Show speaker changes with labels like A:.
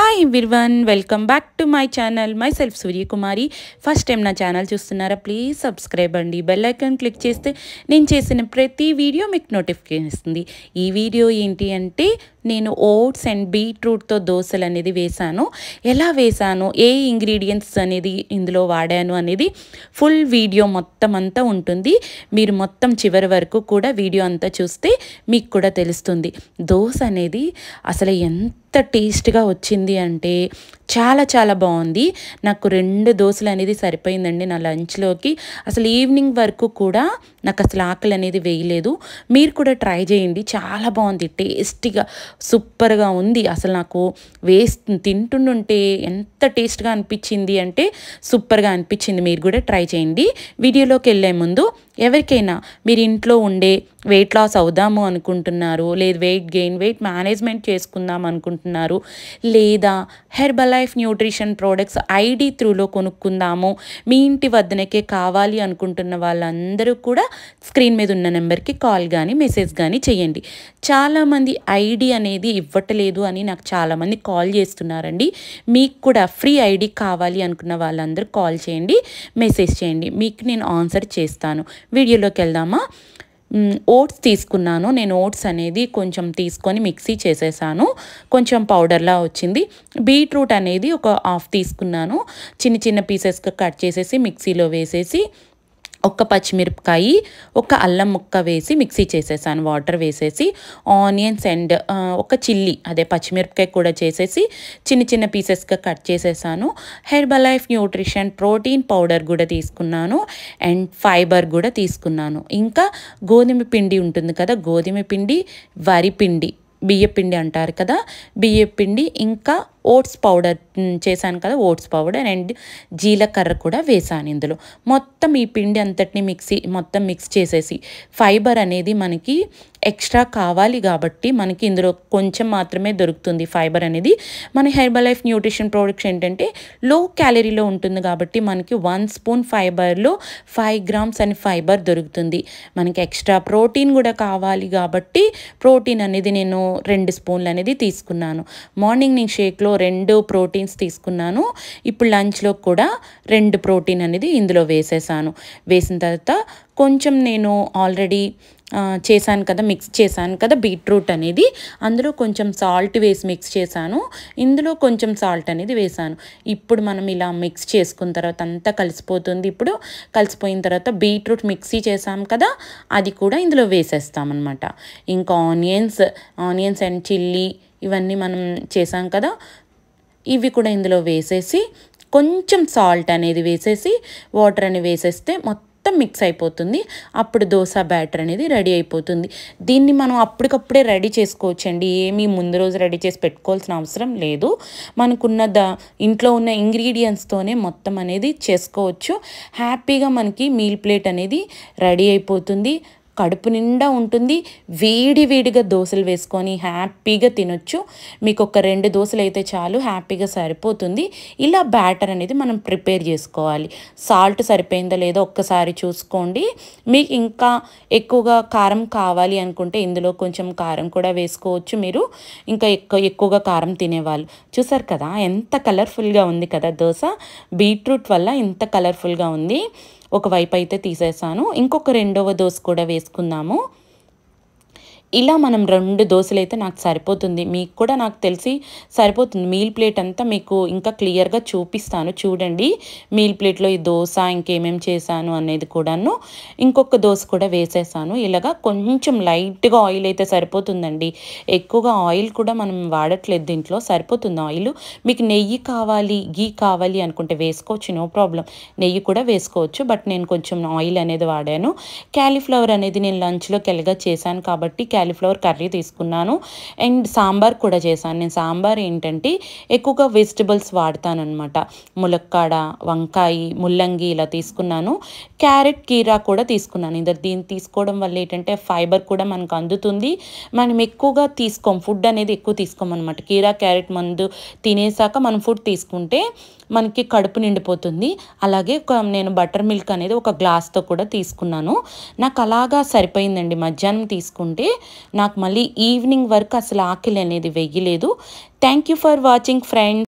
A: Hi everyone, welcome back to my channel. My self Suryakumari. First time నా channel చూస్తున్నారా? Please subscribe అండి. Bell icon click చేస్తే నేను చేసిన ప్రతి వీడియో మీకు నోటిఫికేషన్ ఇస్తుంది. ఈ వీడియో ఏంటి అంటే నేను ఓట్స్ అండ్ బీట్రూట్తో దోశలు అనేది వేశాను. ఎలా వేశాను, ఏ ఇంగ్రీడియంట్స్ అనేది ఇందులో వాడాను అనేది ఫుల్ వీడియో మొత్తం అంతా ఉంటుంది. మీరు మొత్తం చివరి వరకు కూడా వీడియో అంతా చూస్తే మీకు కూడా తెలుస్తుంది. దోశ అనేది అసలు ఎంత టేస్ట్గా వచ్చింది అంటే చాలా చాలా బాగుంది. నాకు 2 దోశలు అనేది సరిపోయిందండి నా లంచ్లోకి. అసలు ఈవినింగ్ వరకు కూడా నాకు అసలు ఆకలి అనేది వేయలేదు. మీరు కూడా ట్రై చేయండి, చాలా బాగుంది, టేస్టీగా సూపర్గా ఉంది. అసలు నాకు తింటుంటే ఎంత టేస్ట్గా అనిపించింది అంటే సూపర్గా అనిపించింది. మీరు కూడా ట్రై చేయండి. వీడియోలోకి వెళ్ళే ముందు ఎవరికైనా మీరు ఇంట్లో ఉండే వెయిట్ లాస్ అవుదాము అనుకుంటున్నారు, లేదు వెయిట్ మేనేజ్మెంట్ చేసుకుందాం అనుకుంటున్నారు, లేదా హెర్బలైఫ్ న్యూట్రిషన్ ప్రోడక్ట్స్ ఐడి త్రూలో కొనుక్కుందాము, మీ ఇంటి వద్దనకే కావాలి అనుకుంటున్న వాళ్ళందరూ కూడా స్క్రీన్ మీద ఉన్న నెంబర్కి కాల్ కానీ మెసేజ్ కానీ చేయండి. చాలామంది ఐడి అనేది ఇవ్వట్లేదు అని నాకు చాలామంది కాల్ చేస్తున్నారండి. మీకు కూడా ఫ్రీ ఐడి కావాలి అనుకున్న వాళ్ళందరూ కాల్ చేయండి, మెసేజ్ చేయండి, మీకు నేను ఆన్సర్ చేస్తాను. వీడియోలోకి వెళ్దామా? ఓట్స్ తీసుకున్నాను నేను. ఓట్స్ అనేది కొంచెం తీసుకొని మిక్సీ చేసేసాను, కొంచెం పౌడర్లా వచ్చింది. బీట్రూట్ అనేది ఒక హాఫ్ తీసుకున్నాను, చిన్న చిన్న పీసెస్గా కట్ చేసేసి మిక్సీలో వేసేసి ఒక పచ్చిమిరపకాయ, ఒక అల్లం ముక్క వేసి మిక్సీ చేసేసాను, వాటర్ వేసేసి. ఆనియన్స్ అండ్ ఒక చిల్లీ, అదే పచ్చిమిరపకాయ కూడా చేసేసి చిన్న చిన్న పీసెస్గా కట్ చేసేసాను. హెర్బలైఫ్ న్యూట్రిషన్ ప్రోటీన్ పౌడర్ కూడా తీసుకున్నాను అండ్ ఫైబర్ కూడా తీసుకున్నాను. ఇంకా గోధుమ పిండి ఉంటుంది కదా, గోధుమ పిండి, వరి పిండి, బియ్యపిండి అంటారు కదా, బియ్యపిండి, ఇంకా ఓట్స్ పౌడర్ చేశాను కదా, ఓట్స్ పౌడర్ అండ్ జీలకర్ర కూడా వేసాను ఇందులో. మొత్తం ఈ పిండి అంతటిని మిక్స్ చేసేసి, ఫైబర్ అనేది మనకి ఎక్స్ట్రా కావాలి కాబట్టి మనకి ఇందులో కొంచెం మాత్రమే దొరుకుతుంది ఫైబర్ అనేది. మన హెర్బలైఫ్ న్యూట్రిషన్ ప్రోడక్ట్స్ ఏంటంటే లో క్యాలరీలో ఉంటుంది కాబట్టి మనకి 1 స్పూన్ ఫైబర్లో 5 గ్రామ్స్ అని ఫైబర్ దొరుకుతుంది. మనకి ఎక్స్ట్రా ప్రోటీన్ కూడా కావాలి కాబట్టి ప్రోటీన్ అనేది నేను 2 స్పూన్లు అనేది తీసుకున్నాను. మార్నింగ్ నేను షేక్లో 2 ప్రోటీన్స్ తీసుకున్నాను. ఇప్పుడు లంచ్లో కూడా 2 ప్రోటీన్ అనేది ఇందులో వేసేసాను. వేసిన తర్వాత కొంచెం నేను ఆల్రెడీ మిక్స్ చేశాను కదా బీట్రూట్ అనేది, అందులో కొంచెం సాల్ట్ వేసి మిక్స్ చేశాను. ఇందులో కొంచెం సాల్ట్ అనేది వేసాను. ఇప్పుడు మనం ఇలా మిక్స్ చేసుకున్న తర్వాత అంతా కలిసిపోతుంది. ఇప్పుడు కలిసిపోయిన తర్వాత బీట్రూట్ మిక్సీ చేసాం కదా, అది కూడా ఇందులో వేసేస్తామన్నమాట. ఇంకా ఆనియన్స్ అండ్ చిల్లీ ఇవన్నీ మనం చేసాం కదా, ఇవి కూడా ఇందులో వేసేసి కొంచెం సాల్ట్ అనేది వేసేసి వాటర్ అని వేసేస్తే మొత్తం మిక్స్ అయిపోతుంది. అప్పుడు దోశ బ్యాటర్ అనేది రెడీ అయిపోతుంది. దీన్ని మనం అప్పటికప్పుడే రెడీ చేసుకోవచ్చండి, ఏమీ ముందు రోజు రెడీ చేసి పెట్టుకోవాల్సిన అవసరం లేదు. మనకున్న ఇంట్లో ఉన్న ఇంగ్రీడియంట్స్తోనే మొత్తం అనేది చేసుకోవచ్చు. హ్యాపీగా మనకి మీల్ ప్లేట్ అనేది రెడీ అయిపోతుంది. కడుపు నిండా ఉంటుంది. వేడిగా దోశలు వేసుకొని హ్యాపీగా తినొచ్చు. మీకు ఒక 2 దోశలు అయితే చాలు, హ్యాపీగా సరిపోతుంది. ఇలా బ్యాటర్ అనేది మనం ప్రిపేర్ చేసుకోవాలి. సాల్ట్ సరిపోయిందో లేదో ఒక్కసారి చూసుకోండి. మీకు ఇంకా ఎక్కువగా కారం కావాలి అనుకుంటే ఇందులో కొంచెం కారం కూడా వేసుకోవచ్చు మీరు, ఇంకా ఎక్కువగా కారం తినేవాళ్ళు. చూసారు కదా ఎంత కలర్ఫుల్గా ఉంది కదా దోశ, బీట్రూట్ వల్ల ఇంత కలర్ఫుల్గా ఉంది. ఒకవైపు అయితే తీసేసాను, ఇంకొక 2వ దోశ కూడా వేసుకుందాము. ఇలా మనం 2 దోశలు అయితే నాకు సరిపోతుంది, మీకు కూడా నాకు తెలిసి సరిపోతుంది. మీల్ ప్లేట్ అంతా మీకు ఇంకా క్లియర్గా చూపిస్తాను చూడండి. మీల్ ప్లేట్లో ఈ దోశ ఇంకేమేమి చేశాను అనేది కూడాను. ఇంకొక దోశ కూడా వేసేసాను. ఇలాగా కొంచెం లైట్గా ఆయిల్ అయితే సరిపోతుందండి, ఎక్కువగా ఆయిల్ కూడా మనం వాడట్లేదు దీంట్లో, సరిపోతుంది ఆయిల్. మీకు నెయ్యి కావాలి, గీ కావాలి అనుకుంటే వేసుకోవచ్చు, నో ప్రాబ్లం, నెయ్యి కూడా వేసుకోవచ్చు. బట్ నేను కొంచెం ఆయిల్ అనేది వాడాను. క్యాలీఫ్లవర్ అనేది నేను లంచ్లోకి ఎలాగా చేశాను కాబట్టి క్యాలీఫ్లవర్ కర్రీ తీసుకున్నాను అండ్ సాంబార్ కూడా చేశాను. నేను సాంబార్ ఏంటంటే ఎక్కువగా వెజిటబుల్స్ వాడతాను అనమాట. ములక్కాడ, వంకాయ, ముల్లంగి ఇలా తీసుకున్నాను. క్యారెట్, కీరా కూడా తీసుకున్నాను. దీన్ని తీసుకోవడం వల్ల ఏంటంటే ఫైబర్ కూడా మనకు అందుతుంది. మనం ఎక్కువగా ఫుడ్ అనేది ఎక్కువ తీసుకోమన్నమాట. కీరా, క్యారెట్ మందు తినేసాక మనం ఫుడ్ తీసుకుంటే మనకి కడుపు నిండిపోతుంది. అలాగే నేను బటర్ మిల్క్ అనేది ఒక గ్లాస్తో కూడా తీసుకున్నాను. నాకు అలాగా సరిపోయిందండి. మధ్యాహ్నం తీసుకుంటే నాకు మళ్ళీ ఈవినింగ్ వరకు అసలు ఆకలి అనేది వెయ్యలేదు. Thank you for watching friends.